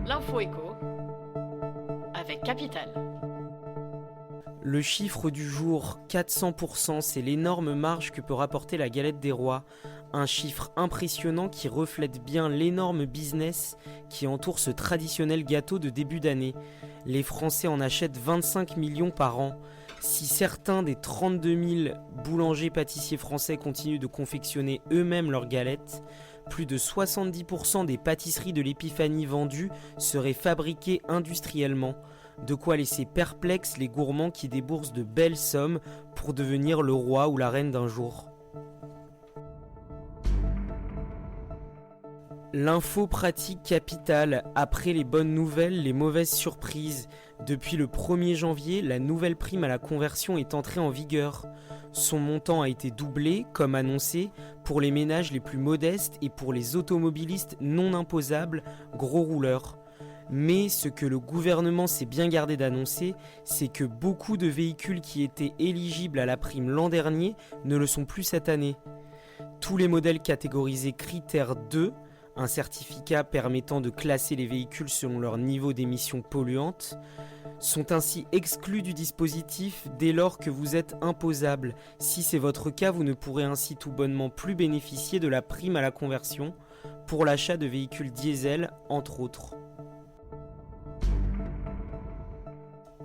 L'info éco avec Capital. Le chiffre du jour, 400%, c'est l'énorme marge que peut rapporter la galette des rois. Un chiffre impressionnant qui reflète bien l'énorme business qui entoure ce traditionnel gâteau de début d'année. Les Français en achètent 25 millions par an. Si certains des 32 000 boulangers-pâtissiers français continuent de confectionner eux-mêmes leurs galettes, plus de 70% des pâtisseries de l'épiphanie vendues seraient fabriquées industriellement. De quoi laisser perplexes les gourmands qui déboursent de belles sommes pour devenir le roi ou la reine d'un jour. L'info pratique capitale. Après les bonnes nouvelles, les mauvaises surprises. Depuis le 1er janvier, la nouvelle prime à la conversion est entrée en vigueur. Son montant a été doublé, comme annoncé, pour les ménages les plus modestes et pour les automobilistes non imposables, gros rouleurs. Mais ce que le gouvernement s'est bien gardé d'annoncer, c'est que beaucoup de véhicules qui étaient éligibles à la prime l'an dernier ne le sont plus cette année. Tous les modèles catégorisés Critère 2, un certificat permettant de classer les véhicules selon leur niveau d'émissions polluantes, sont ainsi exclus du dispositif dès lors que vous êtes imposable. Si c'est votre cas, vous ne pourrez ainsi tout bonnement plus bénéficier de la prime à la conversion pour l'achat de véhicules diesel, entre autres.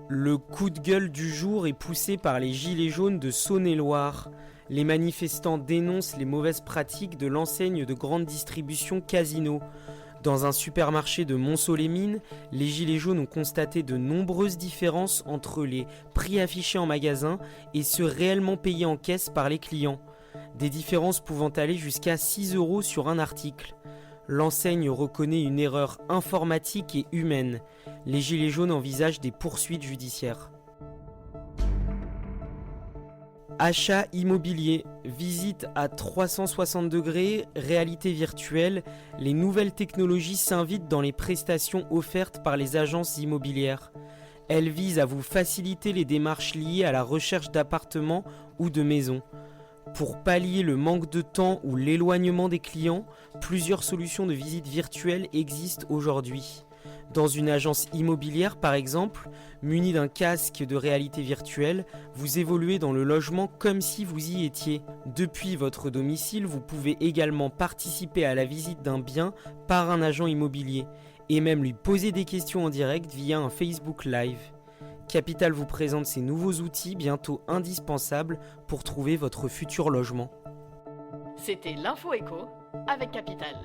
Le coup de gueule du jour est poussé par les Gilets jaunes de Saône-et-Loire. Les manifestants dénoncent les mauvaises pratiques de l'enseigne de grande distribution Casino. Dans un supermarché de Montceau-les-Mines, les Gilets jaunes ont constaté de nombreuses différences entre les prix affichés en magasin et ceux réellement payés en caisse par les clients. Des différences pouvant aller jusqu'à 6 € sur un article. L'enseigne reconnaît une erreur informatique et humaine. Les Gilets jaunes envisagent des poursuites judiciaires. Achat immobilier, visite à 360 degrés, réalité virtuelle, les nouvelles technologies s'invitent dans les prestations offertes par les agences immobilières. Elles visent à vous faciliter les démarches liées à la recherche d'appartements ou de maisons. Pour pallier le manque de temps ou l'éloignement des clients, plusieurs solutions de visite virtuelle existent aujourd'hui. Dans une agence immobilière par exemple, muni d'un casque de réalité virtuelle, vous évoluez dans le logement comme si vous y étiez. Depuis votre domicile, vous pouvez également participer à la visite d'un bien par un agent immobilier et même lui poser des questions en direct via un Facebook Live. Capital vous présente ces nouveaux outils bientôt indispensables pour trouver votre futur logement. C'était l'info éco avec Capital.